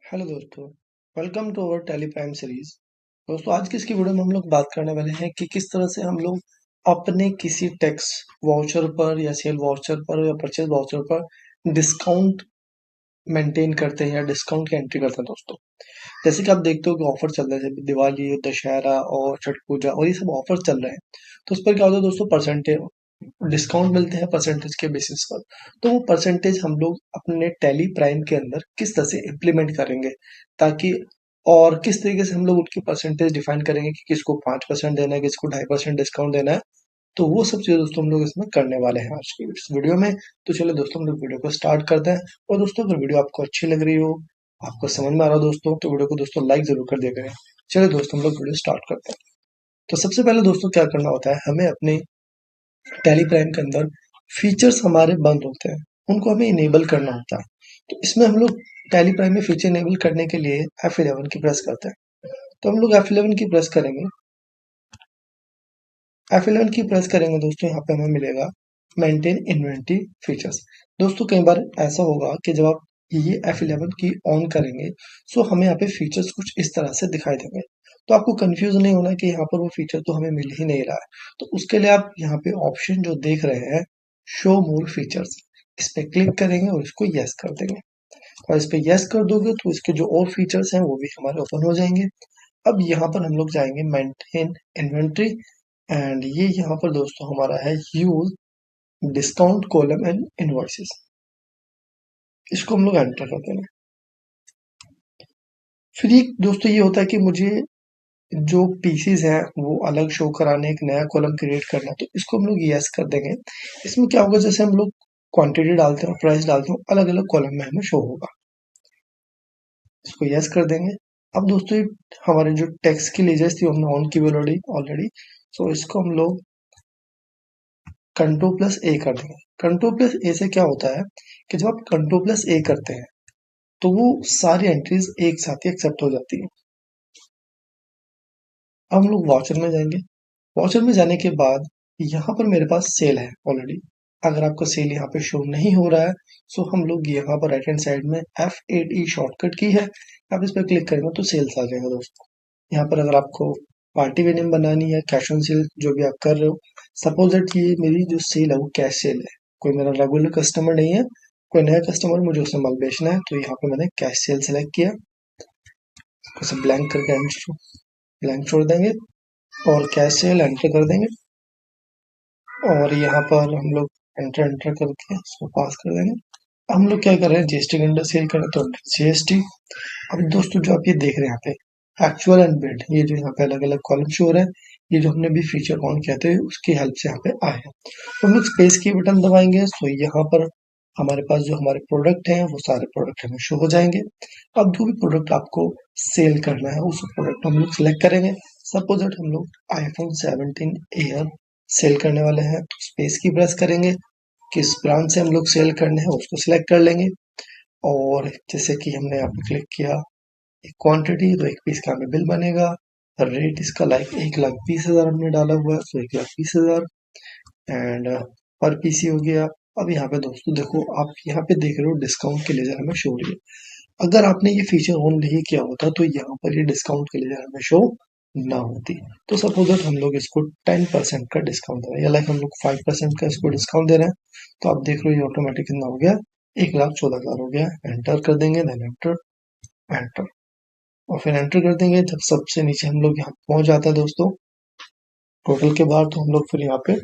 Hello दोस्तों, welcome to our Tally Prime series. दोस्तों, आज की इसकी वीडियो में हम लोग बात करने वाले हैं कि किस तरह से हम लोग अपने किसी टैक्स वाउचर पर या सेल वाउचर पर या परचेज वाउचर पर डिस्काउंट मेंटेन करते हैं या डिस्काउंट की एंट्री करते हैं। दोस्तों, जैसे कि आप देखते हो कि ऑफर चल रहे हैं, जैसे दिवाली, दशहरा और छठ पूजा और ये सब ऑफर चल रहे हैं। तो उस पर क्या होता है दोस्तों, परसेंटेज डिस्काउंट मिलते हैं परसेंटेज के बेसिस पर। तो वो परसेंटेज हम लोग अपने टैली प्राइम के अंदर किस तरह से इम्प्लीमेंट करेंगे, ताकि और किस तरीके से हम लोग उनकी परसेंटेज डिफाइन करेंगे कि किसको 5% देना है, किसको 2.5% डिस्काउंट देना है। तो वो सब चीजें दोस्तों हम लोग इसमें करने वाले हैं आज की इस वीडियो में। तो चलिए दोस्तों, हम लोग वीडियो को स्टार्ट करते हैं। और दोस्तों, अगर वीडियो आपको अच्छी लग रही हो, आपको समझ में आ रहा हो दोस्तों, तो वीडियो को दोस्तों लाइक जरूर कर दिया करें। चलिए दोस्तों, हम लोग वीडियो स्टार्ट करते हैं। तो सबसे पहले दोस्तों क्या करना होता है, हमें अपने टैली प्राइम के अंदर फीचर्स हमारे बंद होते हैं, उनको हमें इनेबल करना होता है। तो इसमें हम लोग टैली प्राइम में फीचर इनेबल करने के लिए F11 की प्रेस करते हैं। तो हम लोग F11 की प्रेस करेंगे। F11 की प्रेस करेंगे दोस्तों, यहाँ पे हमें मिलेगा मेंटेन इन्वेंटरी फीचर्स। दोस्तों, कई बार ऐसा होगा कि जब आप ये F11 की ऑन करेंगे, सो हमें यहाँ पे फीचर्स कुछ इस तरह से दिखाई देंगे। तो आपको कंफ्यूज नहीं होना कि यहाँ पर वो फीचर तो हमें मिल ही नहीं रहा है। तो उसके लिए आप यहाँ पे ऑप्शन जो देख रहे हैं, शो मोर फीचर्स, इस पे क्लिक करेंगे और इसको यस कर देंगे। और इस पे यस कर दोगे तो इसके जो और फीचर्स हैं वो भी हमारे ओपन हो जाएंगे। अब यहाँ पर हम लोग जाएंगे मेंटेन इन्वेंट्री, एंड ये यहाँ पर दोस्तों हमारा है use discount column and invoices. इसको हम लोग एंटर कर देंगे। फिर ये दोस्तों ये होता है कि मुझे जो पीसीज हैं वो अलग शो कराने, एक नया कॉलम क्रिएट करना है, तो इसको हम लोग यस कर देंगे। इसमें क्या होगा, जैसे हम लोग क्वांटिटी डालते हैं और प्राइस डालते हैं, अलग अलग कॉलम में हमें शो होगा। इसको यस कर देंगे। अब दोस्तों, ये हमारे जो टेक्स्ट की लेजर्स थी हमने ऑन की ऑलरेडी ऑलरेडी। सो इसको हम लोग कंट्रोल प्लस ए कर देंगे। कंट्रोल प्लस ए से क्या होता है कि जब आप कंट्रोल प्लस ए करते हैं तो वो सारी एंट्रीज एक साथ ही एक्सेप्ट हो जाती है। अब हम लोग वाउचर में जाएंगे। वाउचर में जाने के बाद यहाँ पर मेरे पास सेल है ऑलरेडी। अगर आपको सेल यहाँ पे शो नहीं हो रहा है, सो हम लोग यहाँ पर राइट हैंड साइड में F8E शॉर्टकट की है, आप इस पर क्लिक करेंगे तो सेल्स आ जाएगा दोस्तों। यहाँ पर अगर आपको पार्टी वेनिंग बनानी है, कैश ऑन सेल जो भी आप कर रहे हो, सपोज दैट ये मेरी जो सेल है वो कैश सेल है, कोई मेरा रेगुलर कस्टमर नहीं है, कोई नया कस्टमर मुझे उससे माल बेचना है, तो यहाँ पे मैंने कैश सेल सेलेक्ट किया। उसे ब्लैंक करके ब्लैंक छोड़ देंगे और कैश सेल एंटर कर देंगे। और यहाँ पर हम लोग एंटर एंटर करके इसको पास कर देंगे। अब हम लोग क्या कर रहे हैं, जीएसटी के अंदर सेल करें तो जीएसटी। अब दोस्तों, जो आप ये देख रहे हैं यहाँ पे एक्चुअल एंड बिल्ड, ये जो यहाँ पे अलग अलग कॉलम शो हो रहे हैं, ये जो हमने भी फीचर ऑन किया था उसकी हेल्प से यहाँ पे आए हैं। तो हम लोग स्पेस की बटन दबाएंगे, तो यहाँ पर हमारे पास जो हमारे प्रोडक्ट हैं वो सारे प्रोडक्ट हमें शो हो जाएंगे। अब जो भी प्रोडक्ट आपको सेल करना है उस प्रोडक्ट हम लोग सिलेक्ट करेंगे। सपोज दैट हम लोग iPhone 17 एयर सेल करने वाले हैं, तो स्पेस की प्रेस करेंगे, किस ब्रांड से हम लोग सेल करने हैं उसको सिलेक्ट कर लेंगे। और जैसे कि हमने यहाँ पे क्लिक किया एक क्वांटिटी, तो एक पीस का हमें बिल बनेगा। रेट इसका लाइक 1,20,000 हमने डाला हुआ है, तो 1,20,000 एंड पर पीसी हो गया। अब यहाँ पे दोस्तों देखो, आप यहाँ पे देख रहे हो डिस्काउंट के लेजर हमें शो हो रही है। अगर आपने ये फीचर ऑन नहीं किया होता तो यहाँ पर ये डिस्काउंट के लेजर हमें शो ना होती। तो सपोज दैट हम लोग इसको 10% का डिस्काउंट दे रहे हैं, या लाइक हम लोग 5% का इसको डिस्काउंट दे रहे हैं, तो आप देख रहे हो ये ऑटोमेटिक कितना हो गया, 1,14,000 हो गया। एंटर कर देंगे, देन एंटर एंटर और फिर एंटर कर देंगे। जब सबसे नीचे हम लोग यहाँ पहुंच जाता है दोस्तों टोटल के बाद, तो हम लोग फिर यहाँ पे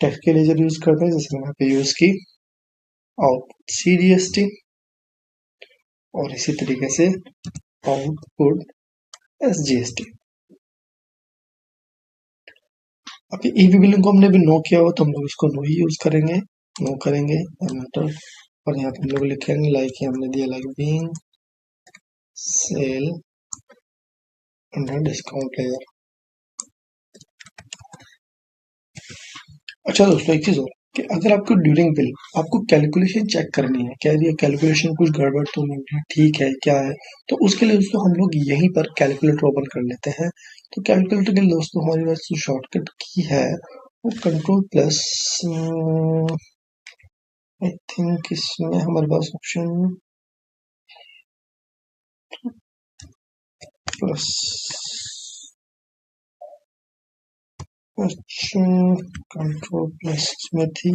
टेक्स्ट के लेजर यूज करते हैं, जैसे मैंने यहाँ पे यूज की आउटपुट CGST, और इसी तरीके से आउटपुट SGST। अब ईवी बिलिंग को हमने भी नो किया हुआ, तो हम लोग इसको नो ही यूज करेंगे। नो करेंगे एंटर, और यहाँ पे हम लोग लिखेंगे लाइक हमने दिया like being sale under discount layer. अच्छा दोस्तों, एक चीज और कि अगर आपको ड्यूरिंग बिल आपको कैलकुलेशन चेक करनी है, क्या ये कैलकुलेशन कुछ गड़बड़ तो नहीं है, ठीक है क्या है, तो उसके लिए दोस्तों हम लोग यहीं पर कैलकुलेटर ओपन कर लेते हैं। तो कैलकुलेटर के लिए दोस्तों हमारे पास जो शॉर्टकट की है वो कंट्रोल प्लस, आई थिंक इसमें हमारे पास ऑप्शन प्लस, अच्छा कंट्रोल प्लस इसमें थी,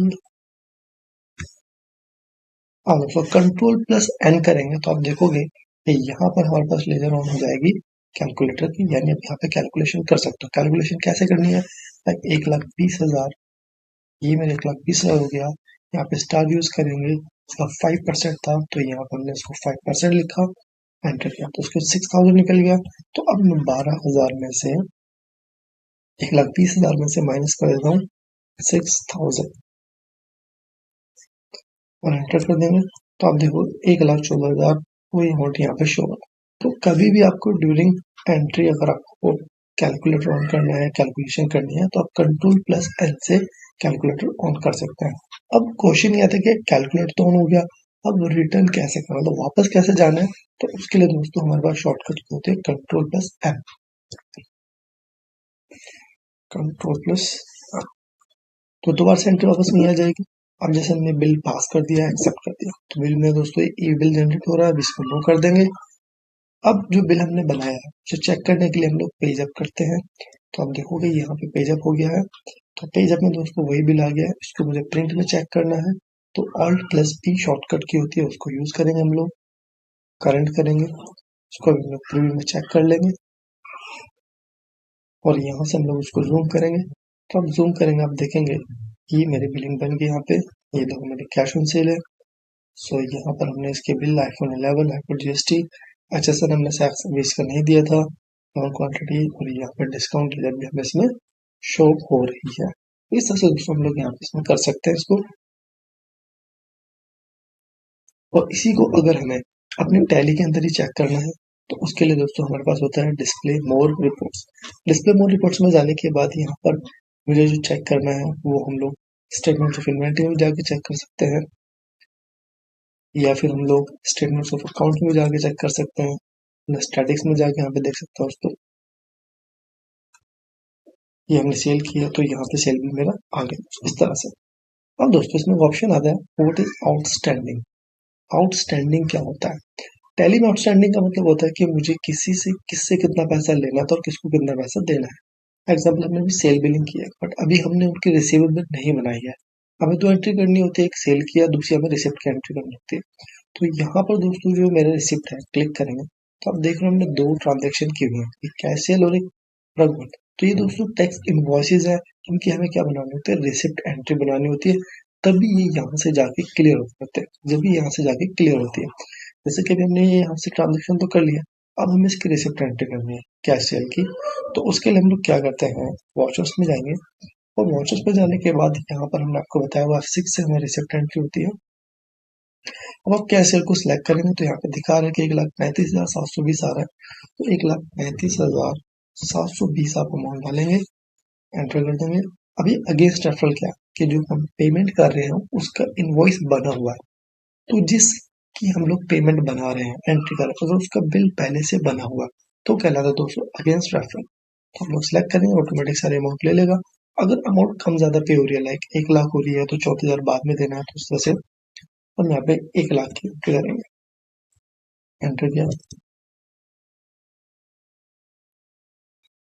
हाँ दोस्तों कंट्रोल प्लस एन करेंगे तो आप देखोगे कि यहाँ पर हमारे पास लेजर ऑन हो जाएगी कैलकुलेटर की, यानी आप यहाँ पे कैलकुलेशन कर सकते हो। कैलकुलेशन कैसे करनी है, लाइक 1,20,000, ये मेरे 1,20,000 हो गया, यहाँ पे स्टार यूज करेंगे, इसका 5% था तो यहाँ पर हमने इसको 5% लिखा, एंटर किया तो उसको 6,000 निकल गया। तो अब मैं 12,000 में से 1,20,000 में से माइनस कर देता हूँ 6,000 और एंटर कर देंगे, तो आप देखो 1,14,000 वही अमाउंट यहाँ पे शो होगा। तो कभी भी आपको ड्यूरिंग एंट्री अगर आपको कैलकुलेटर ऑन करना है, कैलकुलेशन करनी है, तो आप कंट्रोल प्लस एल से कैलकुलेटर ऑन कर सकते हैं। अब क्वेश्चन ये आता है कि कैलकुलेटर तो ऑन हो गया, अब रिटर्न कैसे करना, तो वापस कैसे जाना है, तो उसके लिए दोस्तों हमारे पास शॉर्टकट होते हैं control plus M, control plus, तो दोबारा से एंट्री वापस नहीं आ जाएगी। अब जैसे हमने बिल पास कर दिया, एक्सेप्ट कर दिया, तो बिल में दोस्तों ये बिल जनरेट हो रहा है, अब इसको नो कर देंगे। अब जो बिल हमने बनाया है उसे चेक करने के लिए हम लोग पेज अप करते हैं, तो आप देखोगे यहाँ पे पेज अप हो गया है, तो पेज अप में दोस्तों वही बिल आ गया है, इसको मुझे प्रिंट में चेक करना है, तो ऑल्ट प्लस पी शॉर्टकट की होती है, उसको यूज करेंगे हम लोग, करंट करेंगे, उसको हम लोग प्रीव्यू में चेक कर लेंगे और यहाँ से हम लोग उसको जूम करेंगे, तो आप जूम करेंगे आप देखेंगे ये मेरी बिलिंग बन गई यहाँ पे, ये देखो मेरी कैश ऑन सेल है। सो यहाँ पर हमने इसके bill iPhone 11, iPhone GST, HSN हमने सर्विस का नहीं दिया था, नॉन क्वांटिटी, और यहाँ पर डिस्काउंट रिजल्ट भी हमें इसमें शो हो रही है। इस तरह से दोस्तों हम लोग यहाँ पे इसमें कर सकते हैं इसको। और इसी को अगर हमें अपने टैली के अंदर ही चेक करना है, तो उसके लिए दोस्तों हमारे पास होता है डिस्प्ले मोर रिपोर्ट्स। डिस्प्ले मोर रिपोर्ट्स में जाने के बाद यहाँ पर मुझे जो चेक करना है वो हम लोग स्टेटमेंट ऑफ इन्वेंटरी में जाके चेक कर सकते हैं, या फिर हम लोग स्टेटमेंट्स ऑफ अकाउंट में जाके चेक कर सकते हैं, स्टैटिक्स में जाके यहाँ पे देख सकते हो दोस्तों ये हमने सेल किया, तो यहाँ पे सेल भी मेरा आ गया इस तरह से। अब दोस्तों इसमें ऑप्शन आता है व्हाट इज आउटस्टैंडिंग। आउटस्टैंडिंग क्या होता है, टैली में आउटस्टैंडिंग का मतलब होता है कि मुझे किसी से किससे कितना पैसा लेना था और किसको कितना पैसा देना है। एग्जाम्पल हमने अभी सेल बिलिंग किया, बट अभी हमने उनकी रिसीवेबल नहीं बनाई है, हमें दो एंट्री करनी होती है, एक सेल किया, दूसरी हमें रिसिप्ट की एंट्री करनी होती है। तो यहाँ पर दोस्तों जो मेरा रिसिप्ट है क्लिक करेंगे, तो आप देख रहे हो हमने दो ट्रांजेक्शन की हुई है, एक कैश सेल और एक प्रगवट। तो ये दोस्तों टैक्स इनवॉइसेज है, इनकी हमें क्या बनानी होती है, रिसिप्ट एंट्री बनानी होती है, तभी ये यहाँ से जाके क्लियर होते हैं, जब भी यहाँ से जाके क्लियर होती है। जैसे कि अभी हमने ये यहाँ से ट्रांजेक्शन तो कर लिया, अब हमें इसकी रिसिप्ट एंट्री करनी है कैश सेल की, तो उसके लिए हम लोग क्या करते हैं, वॉचर्स में जाएंगे, और वॉचर्स में जाने के बाद यहाँ पर हमने आपको बताया हुआ F6 से हमें रिसिप्ट एंट्री होती है। अब आप कैश सेल को सिलेक्ट करेंगे तो यहाँ पे दिखा रहा है कि 1,35,720 आ रहा है, तो 1,35,720 आप अमाउंट डालेंगे, एंटर कर देंगे। अभी अगेंस्ट रेफरल क्या है कि जो हम पेमेंट कर रहे हैं उसका इनवॉइस बना हुआ है, तो जिसकी हम लोग पेमेंट बना रहे हैं एंट्री कर रहे हैं तो उसका बिल पहले से बना हुआ है, तो कहलाता है दोस्तों अगेंस्ट रेफरल। तो हम लोग सिलेक्ट करेंगे, ऑटोमेटिक सारे अमाउंट ले लेगा। अगर अमाउंट कम ज्यादा पे हो रही है, लाइक 1,00,000 हो रही है तो 34,000 बाद में देना है, तो इस तरह से हम यहाँ पे 1,00,000 की एंट्री करेंगे, एंटर किया,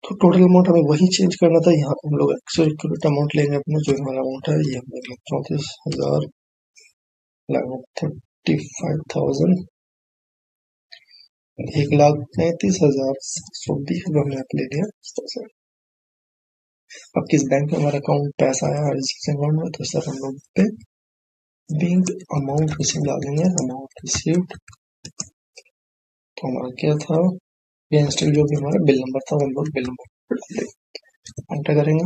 तो टोटल अमाउंट हमें वही चेंज करना था। यहाँ हम लोग एक्यूरेट अमाउंट लेंगे अपना, जो हमारा अमाउंट है ये हम देख लें 34,000 35,000, 1,35,720 हमने यहाँ पे ले लिया इस तरह से। अब किस बैंक में हमारा अकाउंट पैसा आया रजिस्ट्रेशन अकाउंट में, तो सर हम लोग पे बैंक अमाउंट रिसीव डालेंगे, अमाउंट रिसीव्ड, तो हमारा क्या था, ये इंस्टेंट जो भी हमारा बिल नंबर था हम लोग बिल नंबर डाल देंगे, एंटर करेंगे।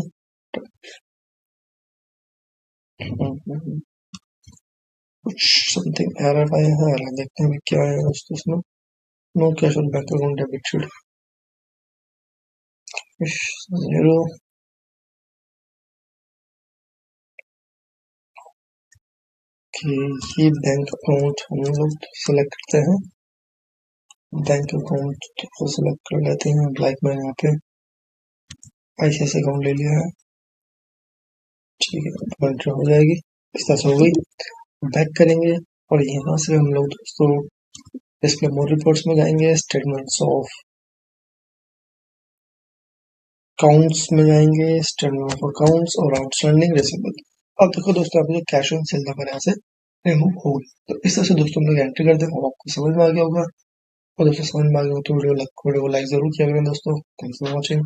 कुछ समथिंग एरर आया है, एरर देखते हैं क्या है दोस्तों इसमें। No cash on bank account debited, zero, कि ये बैंक अकाउंट हम लोग सेलेक्ट करते हैं, बैंक अकाउंट तो सेलेक्ट कर लेते हैं, लाइक मैंने यहाँ पे ICICI अकाउंट ले लिया है, ठीक है, एंटर हो जाएगी, इस तरह से हो गई। बैक करेंगे और यहाँ से हम लोग दोस्तों डिस्प्ले मोर रिपोर्ट्स में जाएंगे, स्टेटमेंट्स ऑफ काउंट्स में जाएंगे, स्टैंडर्ड ऑफ अकाउंट्स और आउटस्टैंडिंग रिसीवेबल। अब देखो दोस्तों, आपको जो कैश ऑन सेल नंबर यहाँ से रिमूव हो गई। तो इस तरह से दोस्तों हम लोग एंट्री करते हैं और आपको समझ में आ गया होगा। और दोस्तों समझ में आ गया हो तो वीडियो को लाइक जरूर किया करें दोस्तों। Thanks for watching.